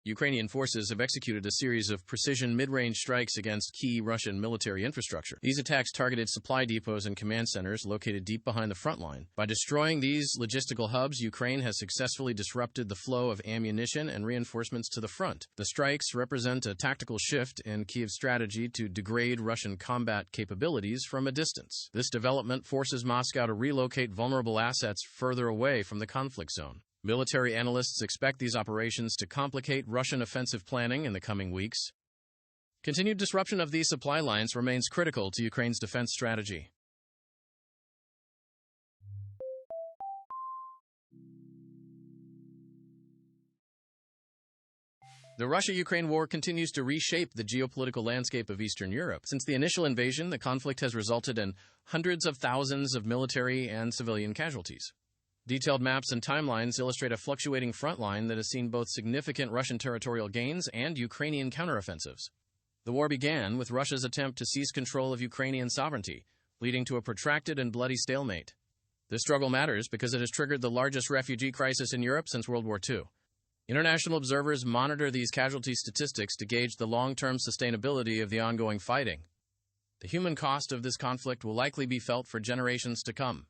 Ukrainian forces have executed a series of precision mid-range strikes against key Russian military infrastructure. These attacks targeted supply depots and command centers located deep behind the front line. By destroying these logistical hubs, Ukraine has successfully disrupted the flow of ammunition and reinforcements to the front. The strikes represent a tactical shift in Kiev's strategy to degrade Russian combat capabilities from a distance. This development forces Moscow to relocate vulnerable assets further away from the conflict zone. Military analysts expect these operations to complicate Russian offensive planning in the coming weeks. Continued disruption of these supply lines remains critical to Ukraine's defense strategy. The Russia-Ukraine war continues to reshape the geopolitical landscape of Eastern Europe. Since the initial invasion, the conflict has resulted in hundreds of thousands of military and civilian casualties. Detailed maps and timelines illustrate a fluctuating front line that has seen both significant Russian territorial gains and Ukrainian counteroffensives. The war began with Russia's attempt to seize control of Ukrainian sovereignty, leading to a protracted and bloody stalemate. This struggle matters because it has triggered the largest refugee crisis in Europe since World War II. International observers monitor these casualty statistics to gauge the long-term sustainability of the ongoing fighting. The human cost of this conflict will likely be felt for generations to come.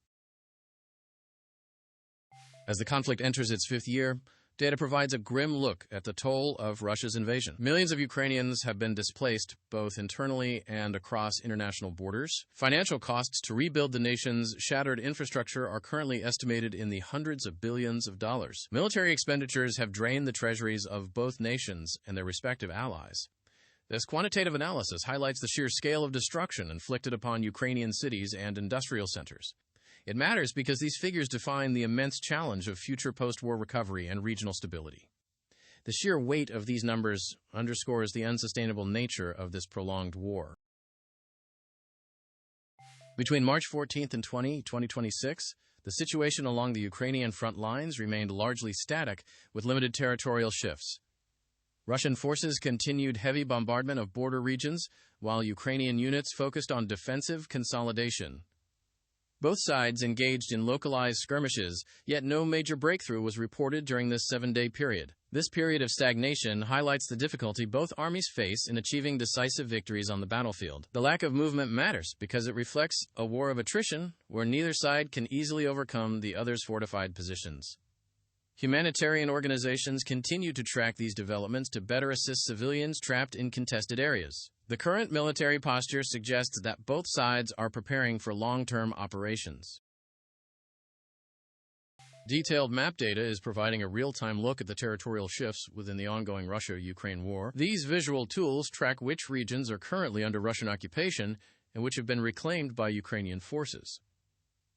As the conflict enters its fifth year, data provides a grim look at the toll of Russia's invasion. Millions of Ukrainians have been displaced, both internally and across international borders. Financial costs to rebuild the nation's shattered infrastructure are currently estimated in the hundreds of billions of dollars. Military expenditures have drained the treasuries of both nations and their respective allies. This quantitative analysis highlights the sheer scale of destruction inflicted upon Ukrainian cities and industrial centers. It matters because these figures define the immense challenge of future post-war recovery and regional stability. The sheer weight of these numbers underscores the unsustainable nature of this prolonged war. Between March 14th and 2026, the situation along the Ukrainian front lines remained largely static, with limited territorial shifts. Russian forces continued heavy bombardment of border regions, while Ukrainian units focused on defensive consolidation. Both sides engaged in localized skirmishes, yet no major breakthrough was reported during this 7-day period. This period of stagnation highlights the difficulty both armies face in achieving decisive victories on the battlefield. The lack of movement matters because it reflects a war of attrition where neither side can easily overcome the other's fortified positions. Humanitarian organizations continue to track these developments to better assist civilians trapped in contested areas. The current military posture suggests that both sides are preparing for long-term operations. Detailed map data is providing a real-time look at the territorial shifts within the ongoing Russia-Ukraine war. These visual tools track which regions are currently under Russian occupation and which have been reclaimed by Ukrainian forces.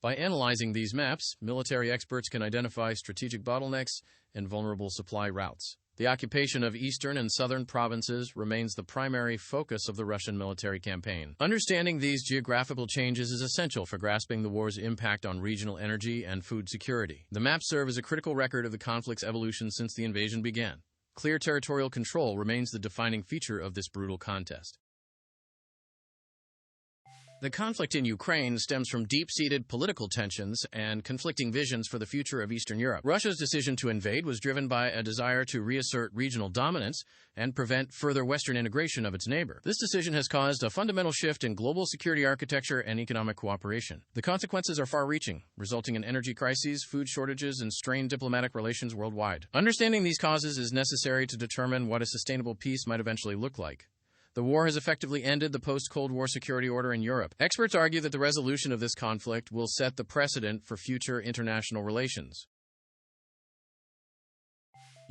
By analyzing these maps, military experts can identify strategic bottlenecks and vulnerable supply routes. The occupation of eastern and southern provinces remains the primary focus of the Russian military campaign. Understanding these geographical changes is essential for grasping the war's impact on regional energy and food security. The maps serve as a critical record of the conflict's evolution since the invasion began. Clear territorial control remains the defining feature of this brutal contest. The conflict in Ukraine stems from deep-seated political tensions and conflicting visions for the future of Eastern Europe. Russia's decision to invade was driven by a desire to reassert regional dominance and prevent further Western integration of its neighbor. This decision has caused a fundamental shift in global security architecture and economic cooperation. The consequences are far-reaching, resulting in energy crises, food shortages, and strained diplomatic relations worldwide. Understanding these causes is necessary to determine what a sustainable peace might eventually look like. The war has effectively ended the post-Cold War security order in Europe. Experts argue that the resolution of this conflict will set the precedent for future international relations.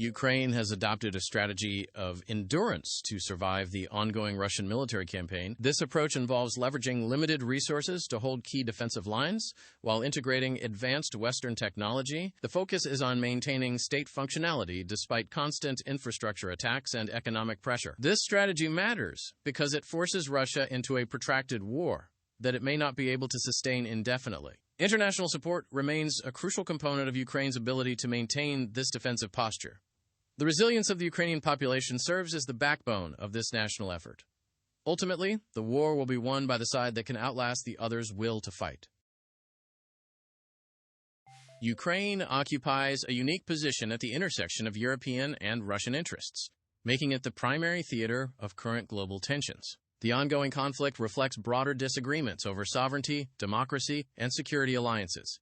Ukraine has adopted a strategy of endurance to survive the ongoing Russian military campaign. This approach involves leveraging limited resources to hold key defensive lines while integrating advanced Western technology. The focus is on maintaining state functionality despite constant infrastructure attacks and economic pressure. This strategy matters because it forces Russia into a protracted war that it may not be able to sustain indefinitely. International support remains a crucial component of Ukraine's ability to maintain this defensive posture. The resilience of the Ukrainian population serves as the backbone of this national effort. Ultimately, the war will be won by the side that can outlast the other's will to fight. Ukraine occupies a unique position at the intersection of European and Russian interests. making it the primary theater of current global tensions. The ongoing conflict reflects broader disagreements over sovereignty, democracy, and security alliances.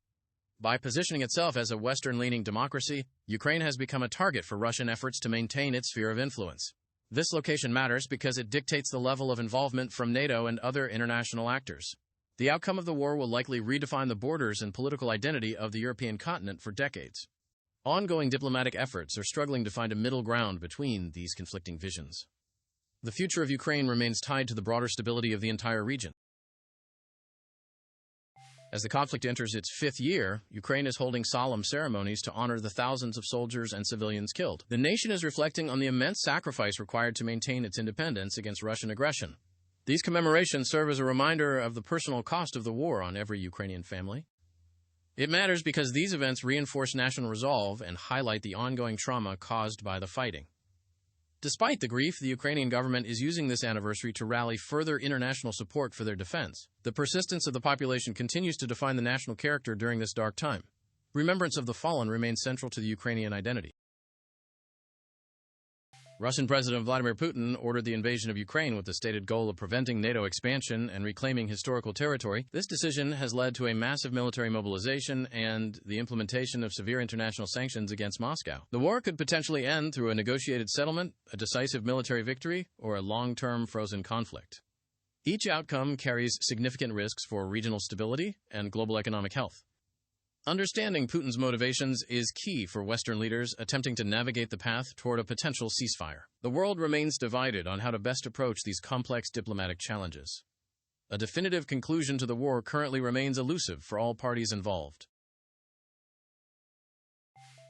By positioning itself as a Western-leaning democracy, Ukraine has become a target for Russian efforts to maintain its sphere of influence. This location matters because it dictates the level of involvement from NATO and other international actors. The outcome of the war will likely redefine the borders and political identity of the European continent for decades. Ongoing diplomatic efforts are struggling to find a middle ground between these conflicting visions. The future of Ukraine remains tied to the broader stability of the entire region. As the conflict enters its fifth year, Ukraine is holding solemn ceremonies to honor the thousands of soldiers and civilians killed. The nation is reflecting on the immense sacrifice required to maintain its independence against Russian aggression. These commemorations serve as a reminder of the personal cost of the war on every Ukrainian family. It matters because these events reinforce national resolve and highlight the ongoing trauma caused by the fighting. Despite the grief, the Ukrainian government is using this anniversary to rally further international support for their defense. The persistence of the population continues to define the national character during this dark time. Remembrance of the fallen remains central to the Ukrainian identity. Russian President Vladimir Putin ordered the invasion of Ukraine with the stated goal of preventing NATO expansion and reclaiming historical territory. This decision has led to a massive military mobilization and the implementation of severe international sanctions against Moscow. The war could potentially end through a negotiated settlement, a decisive military victory, or a long-term frozen conflict. Each outcome carries significant risks for regional stability and global economic health. Understanding Putin's motivations is key for Western leaders attempting to navigate the path toward a potential ceasefire. The world remains divided on how to best approach these complex diplomatic challenges. A definitive conclusion to the war currently remains elusive for all parties involved.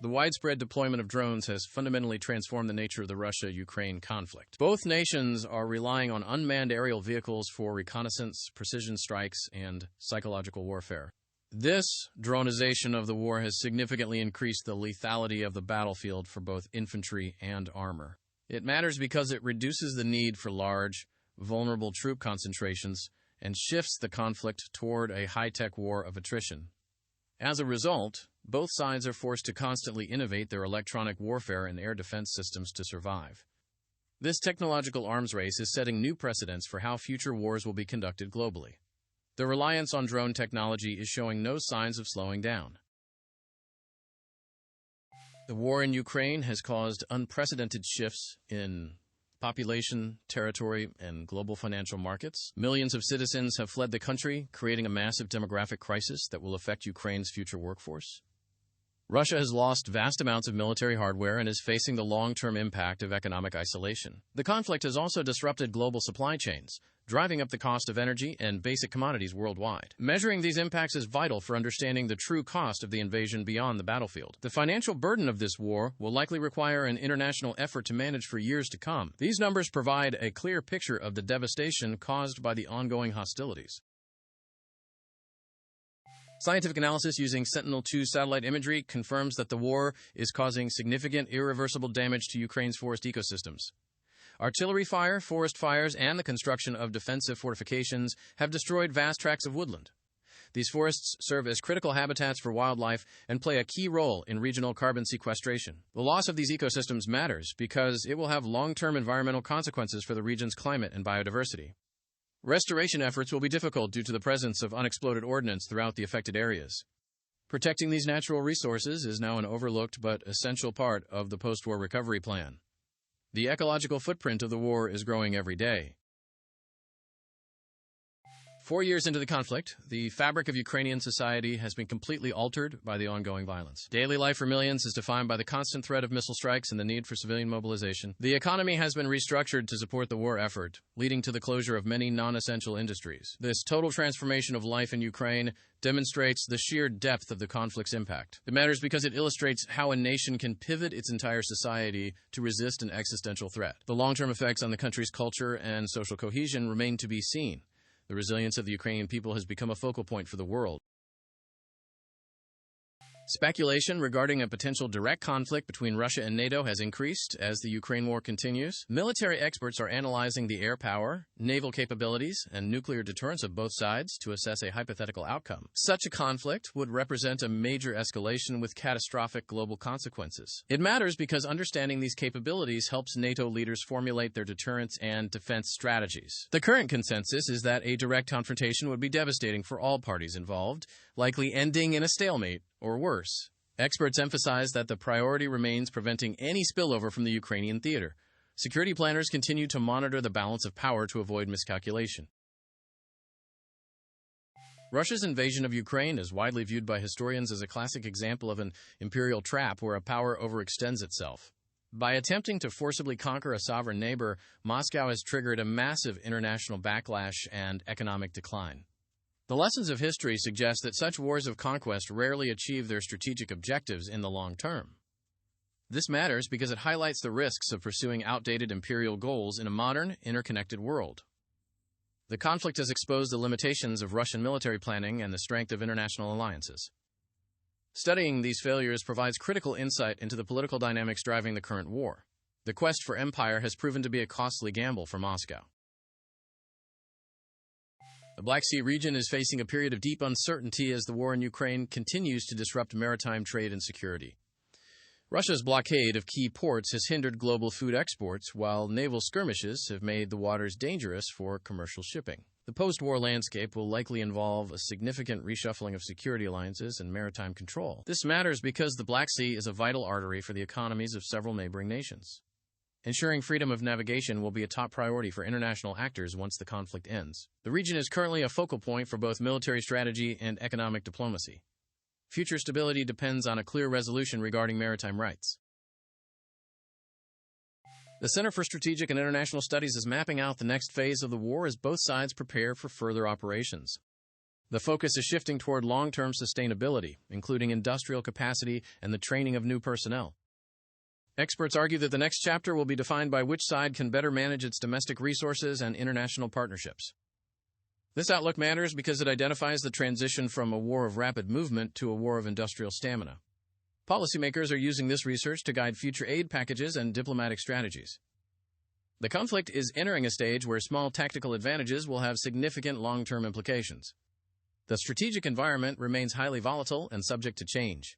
The widespread deployment of drones has fundamentally transformed the nature of the Russia-Ukraine conflict. Both nations are relying on unmanned aerial vehicles for reconnaissance, precision strikes, and psychological warfare. This dronization of the war has significantly increased the lethality of the battlefield for both infantry and armor. It matters because it reduces the need for large, vulnerable troop concentrations and shifts the conflict toward a high-tech war of attrition. As a result, both sides are forced to constantly innovate their electronic warfare and air defense systems to survive. This technological arms race is setting new precedents for how future wars will be conducted globally. The reliance on drone technology is showing no signs of slowing down. The war in Ukraine has caused unprecedented shifts in population, territory, and global financial markets. Millions of citizens have fled the country, creating a massive demographic crisis that will affect Ukraine's future workforce. Russia has lost vast amounts of military hardware and is facing the long-term impact of economic isolation. The conflict has also disrupted global supply chains, driving up the cost of energy and basic commodities worldwide. Measuring these impacts is vital for understanding the true cost of the invasion beyond the battlefield. The financial burden of this war will likely require an international effort to manage for years to come. These numbers provide a clear picture of the devastation caused by the ongoing hostilities. Scientific analysis using Sentinel-2 satellite imagery confirms that the war is causing significant irreversible damage to Ukraine's forest ecosystems. Artillery fire, forest fires, and the construction of defensive fortifications have destroyed vast tracts of woodland. These forests serve as critical habitats for wildlife and play a key role in regional carbon sequestration. The loss of these ecosystems matters because it will have long-term environmental consequences for the region's climate and biodiversity. Restoration efforts will be difficult due to the presence of unexploded ordnance throughout the affected areas. Protecting these natural resources is now an overlooked but essential part of the post-war recovery plan. The ecological footprint of the war is growing every day. 4 years into the conflict, the fabric of Ukrainian society has been completely altered by the ongoing violence. Daily life for millions is defined by the constant threat of missile strikes and the need for civilian mobilization. The economy has been restructured to support the war effort, leading to the closure of many non-essential industries. This total transformation of life in Ukraine demonstrates the sheer depth of the conflict's impact. It matters because it illustrates how a nation can pivot its entire society to resist an existential threat. The long-term effects on the country's culture and social cohesion remain to be seen. The resilience of the Ukrainian people has become a focal point for the world. Speculation regarding a potential direct conflict between Russia and NATO has increased as the Ukraine war continues. Military experts are analyzing the air power, naval capabilities, and nuclear deterrence of both sides to assess a hypothetical outcome. Such a conflict would represent a major escalation with catastrophic global consequences. It matters because understanding these capabilities helps NATO leaders formulate their deterrence and defense strategies. The current consensus is that a direct confrontation would be devastating for all parties involved, likely ending in a stalemate or worse. Experts emphasize that the priority remains preventing any spillover from the Ukrainian theater. Security planners continue to monitor the balance of power to avoid miscalculation. Russia's invasion of Ukraine is widely viewed by historians as a classic example of an imperial trap where a power overextends itself. By attempting to forcibly conquer a sovereign neighbor, Moscow has triggered a massive international backlash and economic decline. The lessons of history suggest that such wars of conquest rarely achieve their strategic objectives in the long term. This matters because it highlights the risks of pursuing outdated imperial goals in a modern, interconnected world. The conflict has exposed the limitations of Russian military planning and the strength of international alliances. Studying these failures provides critical insight into the political dynamics driving the current war. The quest for empire has proven to be a costly gamble for Moscow. The Black Sea region is facing a period of deep uncertainty as the war in Ukraine continues to disrupt maritime trade and security. Russia's blockade of key ports has hindered global food exports, while naval skirmishes have made the waters dangerous for commercial shipping. The post-war landscape will likely involve a significant reshuffling of security alliances and maritime control. This matters because the Black Sea is a vital artery for the economies of several neighboring nations. Ensuring freedom of navigation will be a top priority for international actors once the conflict ends. The region is currently a focal point for both military strategy and economic diplomacy. Future stability depends on a clear resolution regarding maritime rights. The Center for Strategic and International Studies is mapping out the next phase of the war as both sides prepare for further operations. The focus is shifting toward long-term sustainability, including industrial capacity and the training of new personnel. Experts argue that the next chapter will be defined by which side can better manage its domestic resources and international partnerships. This outlook matters because it identifies the transition from a war of rapid movement to a war of industrial stamina. Policymakers are using this research to guide future aid packages and diplomatic strategies. The conflict is entering a stage where small tactical advantages will have significant long-term implications. The strategic environment remains highly volatile and subject to change.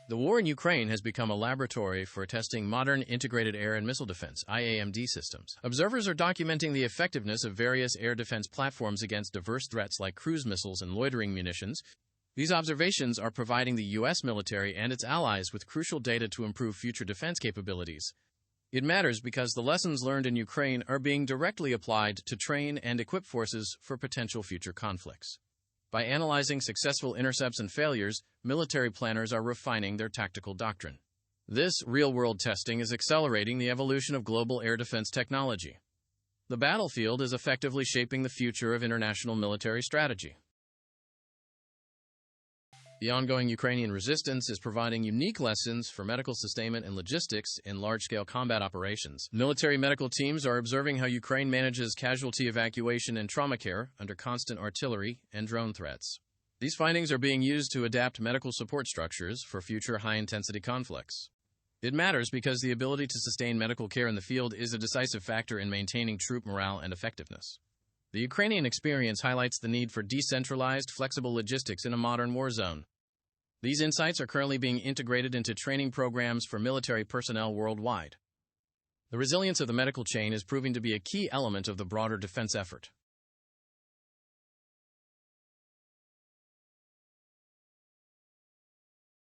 The war in Ukraine has become a laboratory for testing modern integrated air and missile defense (IAMD) systems. Observers are documenting the effectiveness of various air defense platforms against diverse threats like cruise missiles and loitering munitions. These observations are providing the U.S. military and its allies with crucial data to improve future defense capabilities. It matters because the lessons learned in Ukraine are being directly applied to train and equip forces for potential future conflicts. By analyzing successful intercepts and failures, military planners are refining their tactical doctrine. This real-world testing is accelerating the evolution of global air defense technology. The battlefield is effectively shaping the future of international military strategy. The ongoing Ukrainian resistance is providing unique lessons for medical sustainment and logistics in large-scale combat operations. Military medical teams are observing how Ukraine manages casualty evacuation and trauma care under constant artillery and drone threats. These findings are being used to adapt medical support structures for future high-intensity conflicts. It matters because the ability to sustain medical care in the field is a decisive factor in maintaining troop morale and effectiveness. The Ukrainian experience highlights the need for decentralized, flexible logistics in a modern war zone. These insights are currently being integrated into training programs for military personnel worldwide. The resilience of the medical chain is proving to be a key element of the broader defense effort.